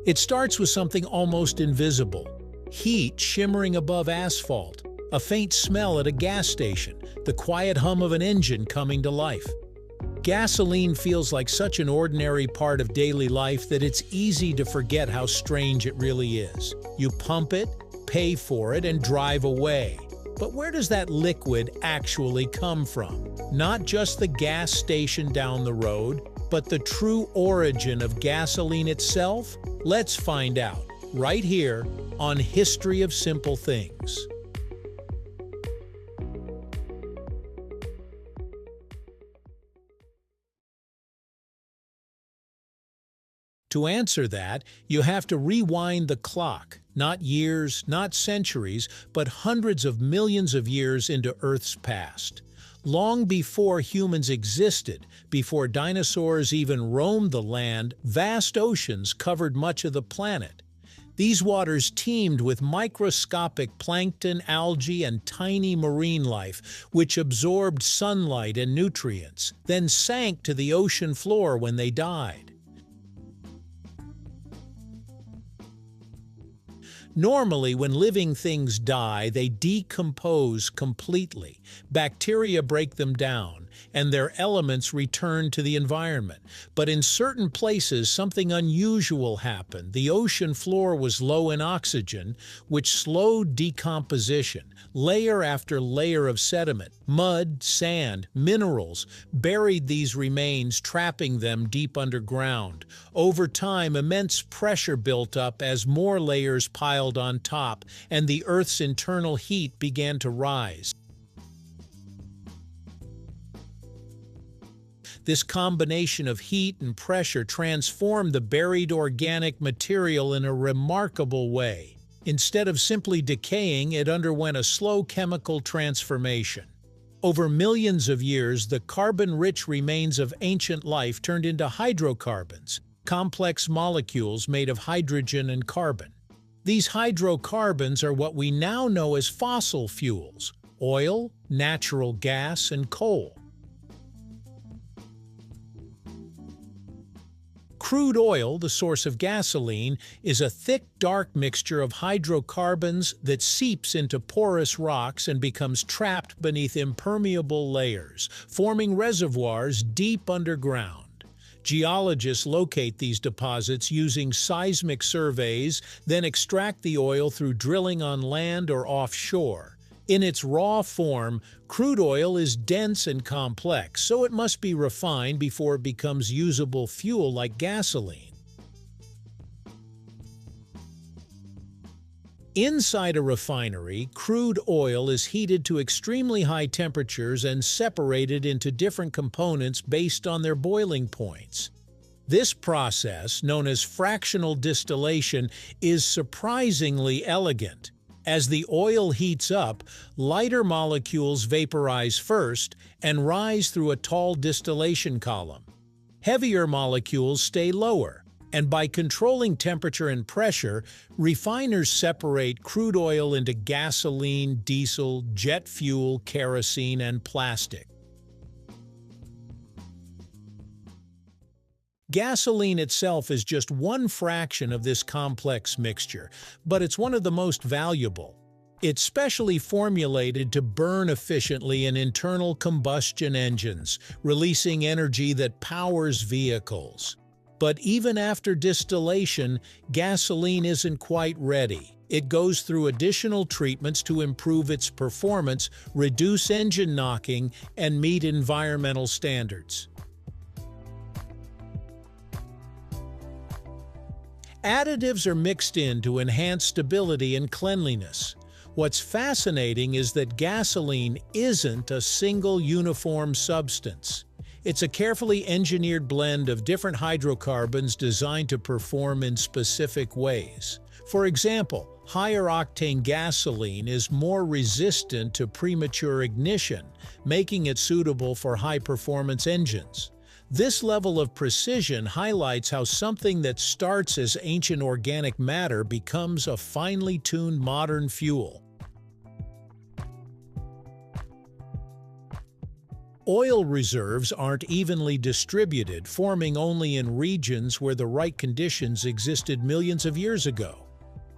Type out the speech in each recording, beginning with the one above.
It starts with something almost invisible: heat shimmering above asphalt, a faint smell at a gas station, the quiet hum of an engine coming to life. Gasoline feels like such an ordinary part of daily life that it's easy to forget how strange it really is. You pump it, pay for it, and drive away. But where does that liquid actually come from? Not just the gas station down the road, but the true origin of gasoline itself? Let's find out, right here on History of Simple Things. To answer that, you have to rewind the clock, not years, not centuries, but hundreds of millions of years into Earth's past. Long before humans existed, before dinosaurs even roamed the land, vast oceans covered much of the planet. These waters teemed with microscopic plankton, algae, and tiny marine life, which absorbed sunlight and nutrients, then sank to the ocean floor when they died. Normally, when living things die, they decompose completely. Bacteria break them down, and their elements return to the environment. But in certain places, something unusual happened. The ocean floor was low in oxygen, which slowed decomposition. Layer after layer of sediment, mud, sand, minerals, buried these remains, trapping them deep underground. Over time, immense pressure built up as more layers piled on top, and the Earth's internal heat began to rise. This combination of heat and pressure transformed the buried organic material in a remarkable way. Instead of simply decaying, it underwent a slow chemical transformation. Over millions of years, the carbon-rich remains of ancient life turned into hydrocarbons, complex molecules made of hydrogen and carbon. These hydrocarbons are what we now know as fossil fuels: oil, natural gas, and coal. Crude oil, the source of gasoline, is a thick, dark mixture of hydrocarbons that seeps into porous rocks and becomes trapped beneath impermeable layers, forming reservoirs deep underground. Geologists locate these deposits using seismic surveys, then extract the oil through drilling on land or offshore. In its raw form, crude oil is dense and complex, so it must be refined before it becomes usable fuel like gasoline. Inside a refinery, crude oil is heated to extremely high temperatures and separated into different components based on their boiling points. This process, known as fractional distillation, is surprisingly elegant. As the oil heats up, lighter molecules vaporize first and rise through a tall distillation column. Heavier molecules stay lower, and by controlling temperature and pressure, refiners separate crude oil into gasoline, diesel, jet fuel, kerosene, and plastic. Gasoline itself is just one fraction of this complex mixture, but it's one of the most valuable. It's specially formulated to burn efficiently in internal combustion engines, releasing energy that powers vehicles. But even after distillation, gasoline isn't quite ready. It goes through additional treatments to improve its performance, reduce engine knocking, and meet environmental standards. Additives are mixed in to enhance stability and cleanliness. What's fascinating is that gasoline isn't a single uniform substance. It's a carefully engineered blend of different hydrocarbons designed to perform in specific ways. For example, higher-octane gasoline is more resistant to premature ignition, making it suitable for high-performance engines. This level of precision highlights how something that starts as ancient organic matter becomes a finely tuned modern fuel. Oil reserves aren't evenly distributed, forming only in regions where the right conditions existed millions of years ago.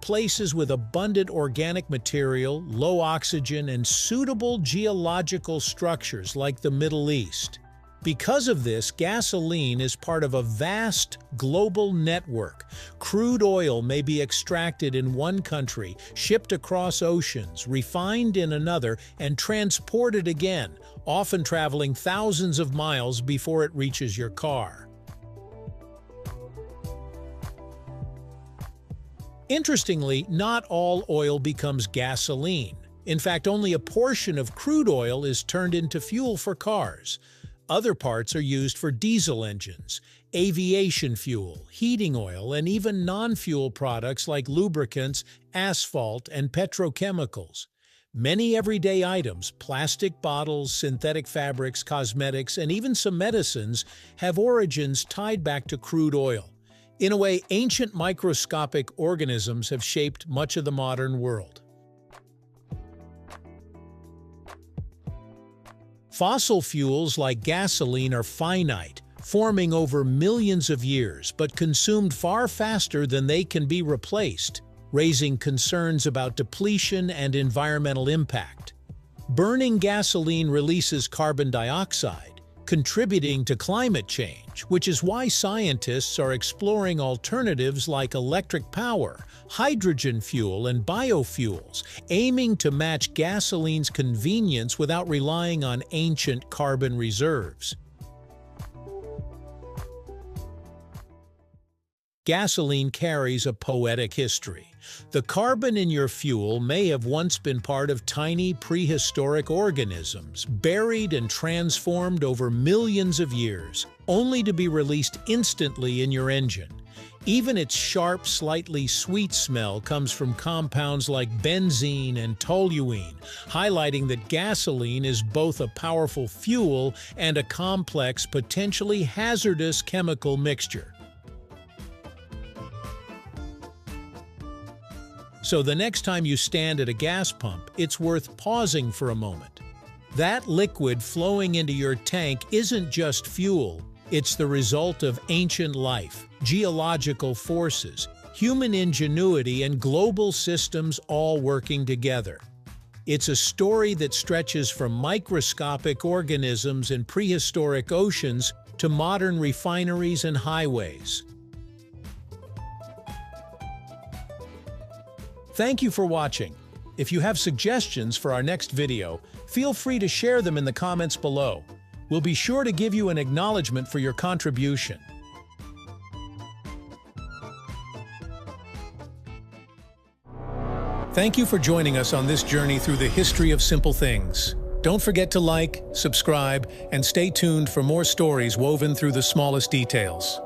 Places with abundant organic material, low oxygen, and suitable geological structures like the Middle East. Because of this, gasoline is part of a vast global network. Crude oil may be extracted in one country, shipped across oceans, refined in another, and transported again, often traveling thousands of miles before it reaches your car. Interestingly, not all oil becomes gasoline. In fact, only a portion of crude oil is turned into fuel for cars. Other parts are used for diesel engines, aviation fuel, heating oil, and even non-fuel products like lubricants, asphalt, and petrochemicals. Many everyday items, plastic bottles, synthetic fabrics, cosmetics, and even some medicines, have origins tied back to crude oil. In a way, ancient microscopic organisms have shaped much of the modern world. Fossil fuels like gasoline are finite, forming over millions of years, but consumed far faster than they can be replaced, raising concerns about depletion and environmental impact. Burning gasoline releases carbon dioxide, contributing to climate change, which is why scientists are exploring alternatives like electric power, hydrogen fuel, and biofuels, aiming to match gasoline's convenience without relying on ancient carbon reserves. Gasoline carries a poetic history. The carbon in your fuel may have once been part of tiny prehistoric organisms, buried and transformed over millions of years, only to be released instantly in your engine. Even its sharp, slightly sweet smell comes from compounds like benzene and toluene, highlighting that gasoline is both a powerful fuel and a complex, potentially hazardous chemical mixture. So the next time you stand at a gas pump, it's worth pausing for a moment. That liquid flowing into your tank isn't just fuel, it's the result of ancient life, geological forces, human ingenuity, and global systems all working together. It's a story that stretches from microscopic organisms in prehistoric oceans to modern refineries and highways. Thank you for watching. If you have suggestions for our next video, feel free to share them in the comments below. We'll be sure to give you an acknowledgement for your contribution. Thank you for joining us on this journey through the history of simple things. Don't forget to like, subscribe, and stay tuned for more stories woven through the smallest details.